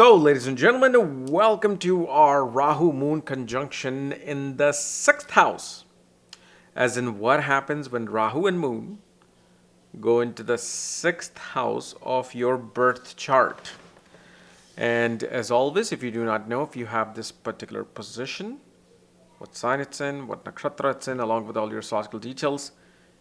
So, ladies and gentlemen, welcome to our Rahu Moon conjunction in the sixth house. As in, what happens when Rahu and Moon go into the sixth house of your birth chart. And as always, if you do not know if you have this particular position, what sign it's in, what nakshatra it's in, along with all your astrological details,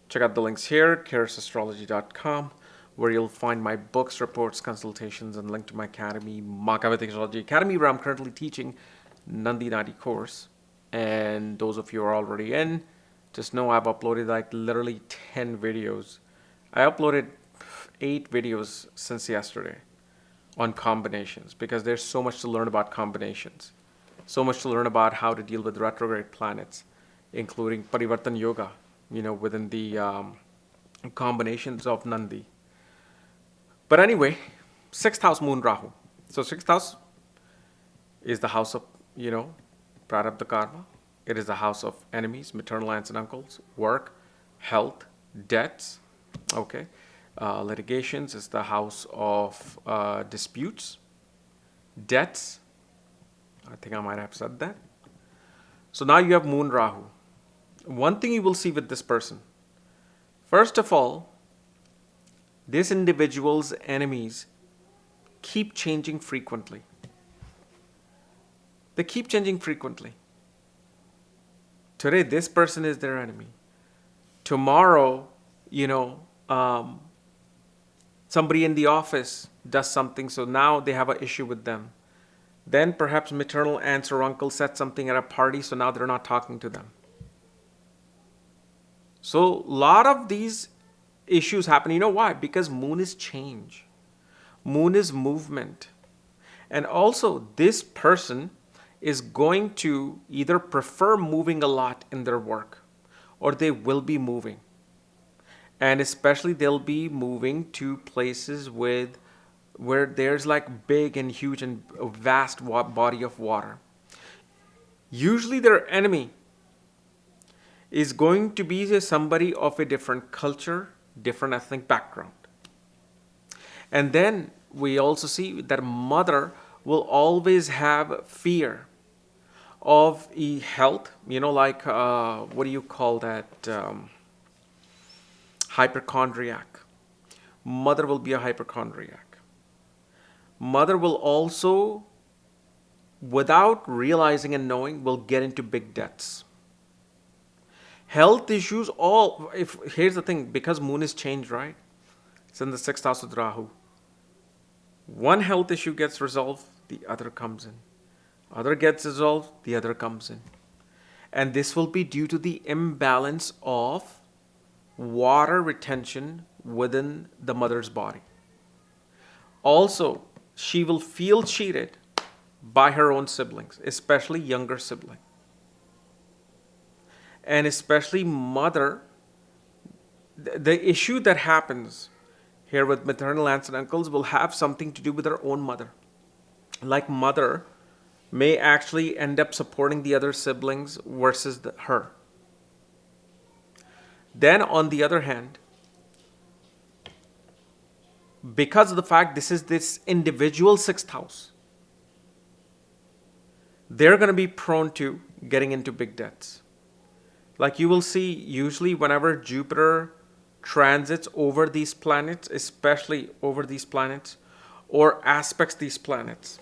check out the links here, KRSastrology.com, where you'll find my books, reports, consultations, and link to my academy, Vedic Astrology Academy, where I'm currently teaching Nandi Nadi course. And those of you who are already in, just know I've uploaded like literally 10 videos. I uploaded 8 videos since yesterday on combinations because there's so much to learn about combinations. So much to learn about how to deal with retrograde planets, including Parivartan Yoga, within the combinations of Nandi. But anyway, sixth house Moon Rahu. So sixth house is the house of, Prarabdha Karma. It is the house of enemies, maternal aunts and uncles, work, health, debts, litigations is the house of disputes, debts. I think I might have said that. So now you have Moon Rahu. One thing you will see with this person, first of all, this individual's enemies keep changing frequently. They keep changing frequently. Today, this person is their enemy. Tomorrow, somebody in the office does something, so now they have an issue with them. Then perhaps maternal aunts or uncles said something at a party, so now they're not talking to them. So a lot of these issues happen. You know why? Because Moon is change. Moon is movement. And also this person is going to either prefer moving a lot in their work or they will be moving. And especially they'll be moving to places where there's like big and huge and vast body of water. Usually their enemy is going to be somebody of a different culture, different ethnic background. And then we also see that mother will always have fear of health, what do you call that? Hypochondriac. Mother will be a hypochondriac. Mother will also, without realizing and knowing, will get into big debts. Health issues, here's the thing, because Moon is changed, right? It's in the sixth house with Rahu. One health issue gets resolved, the other comes in. Other gets resolved, the other comes in. And this will be due to the imbalance of water retention within the mother's body. Also, she will feel cheated by her own siblings, especially younger sibling. And especially mother, the issue that happens here with maternal aunts and uncles will have something to do with her own mother. Like mother may actually end up supporting the other siblings versus her. Then on the other hand, because of the fact this is this individual sixth house, they're going to be prone to getting into big debts. Like you will see, usually whenever Jupiter transits over these planets, especially over these planets, or aspects these planets,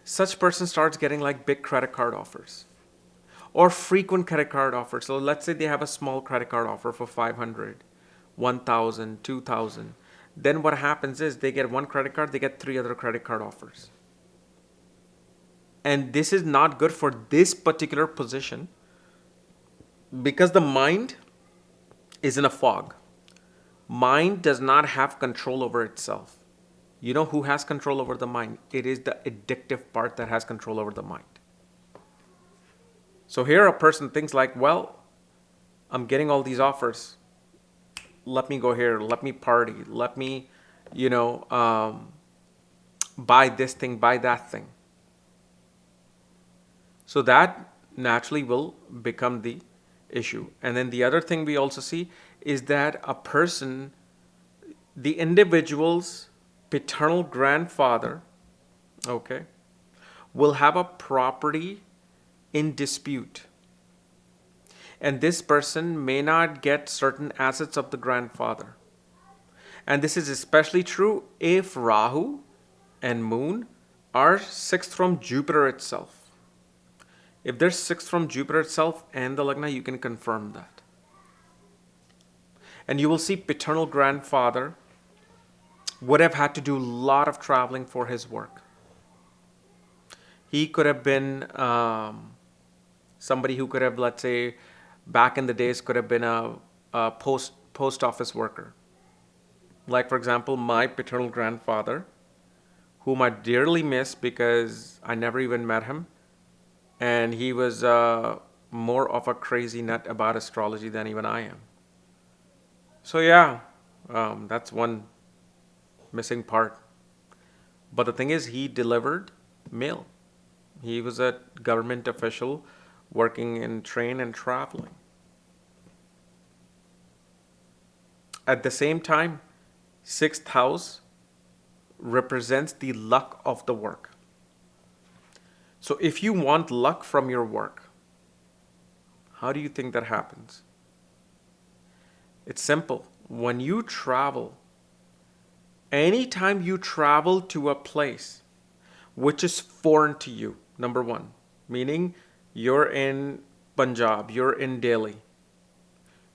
such person starts getting like big credit card offers or frequent credit card offers. So let's say they have a small credit card offer for 500, 1,000, 2,000. Then what happens is they get one credit card, they get 3 other credit card offers. And this is not good for this particular position because the mind is in a fog. Mind does not have control over itself. You know who has control over the mind? It is the addictive part that has control over the mind. So here a person thinks like, well, I'm getting all these offers. Let me go here. Let me party. Let me, buy this thing, buy that thing. So that naturally will become the issue. And then the other thing we also see is that a person, the individual's paternal grandfather, will have a property in dispute. And this person may not get certain assets of the grandfather. And this is especially true if Rahu and Moon are sixth from Jupiter itself. If they're sixth from Jupiter itself and the Lagna, you can confirm that. And you will see paternal grandfather would have had to do a lot of traveling for his work. He could have been somebody who could have, let's say, back in the days, could have been a post office worker. Like, for example, my paternal grandfather, whom I dearly miss because I never even met him. And he was more of a crazy nut about astrology than even I am. So yeah, that's one missing part. But the thing is, he delivered mail. He was a government official working in train and traveling. At the same time, sixth house represents the luck of the work. So if you want luck from your work, how do you think that happens? It's simple. When you travel, anytime you travel to a place which is foreign to you, number one, meaning you're in Punjab, you're in Delhi,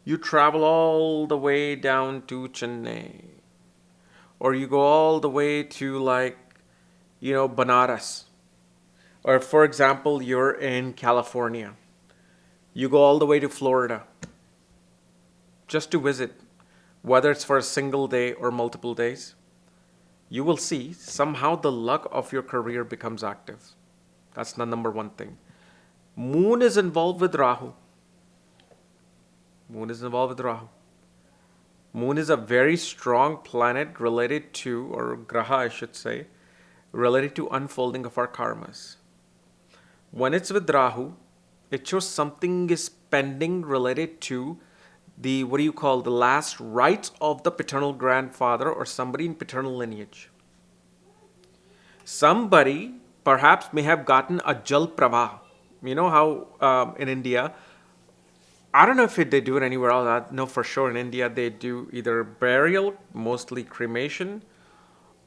you travel all the way down to Chennai, or you go all the way to Banaras, or for example, you're in California, you go all the way to Florida just to visit, whether it's for a single day or multiple days, you will see somehow the luck of your career becomes active. That's the number one thing. Moon is involved with Rahu. Moon is involved with Rahu. Moon is a very strong planet related to, or graha I should say, related to unfolding of our karmas. When it's with Rahu, it shows something is pending related to the last rites of the paternal grandfather or somebody in paternal lineage. Somebody perhaps may have gotten a jal pravah. You know how in India, I don't know if they do it anywhere else. I know for sure in India they do either burial, mostly cremation,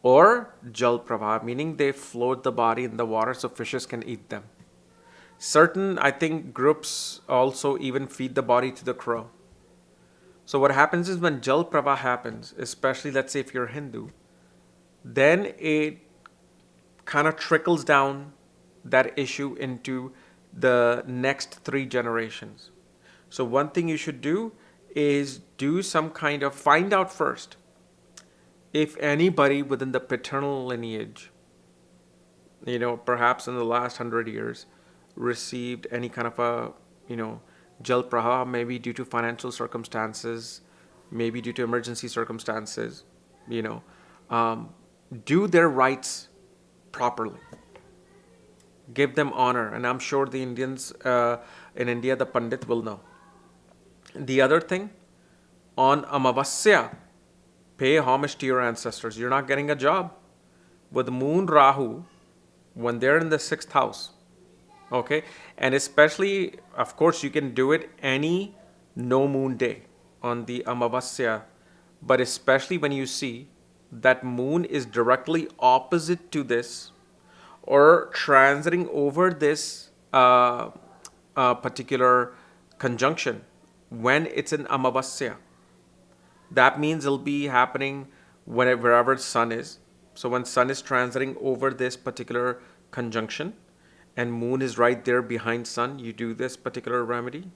or jal pravah, meaning they float the body in the water so fishes can eat them. Certain, I think, groups also even feed the body to the crow. So what happens is when jal pravah happens, especially let's say if you're Hindu, then it kind of trickles down that issue into the next 3 generations. So one thing you should do is do some kind of, find out first if anybody within the paternal lineage, perhaps in the last 100 years, received any kind of a, jal praha, maybe due to financial circumstances, maybe due to emergency circumstances, do their rights properly. Give them honor. And I'm sure the Indians in India, the Pandit will know. The other thing, on Amavasya, pay homage to your ancestors. You're not getting a job. With Moon Rahu, when they're in the 6th house, okay, and especially, of course, you can do it any no moon day on the Amavasya, but especially when you see that moon is directly opposite to this or transiting over this particular conjunction when it's in Amavasya. That means it'll be happening wherever sun is. So when sun is transiting over this particular conjunction and moon is right there behind sun, you do this particular remedy.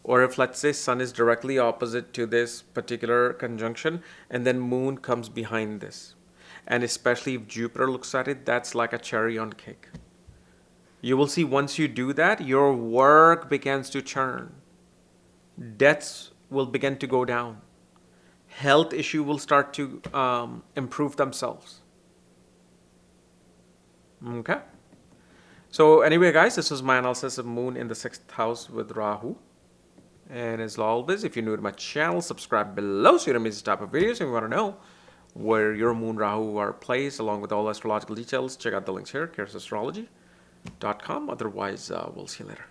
Or if let's say sun is directly opposite to this particular conjunction and then moon comes behind this. And especially if Jupiter looks at it, that's like a cherry on cake. You will see once you do that, your work begins to churn. Debts will begin to go down. Health issue will start to improve themselves. Okay. So anyway, guys, this was my analysis of moon in the 6th house with Rahu. And as always, if you're new to my channel, subscribe below so you don't miss this type of videos. If you want to know where your moon Rahu are placed along with all astrological details, check out the links here, KRSchannel. Otherwise, we'll see you later.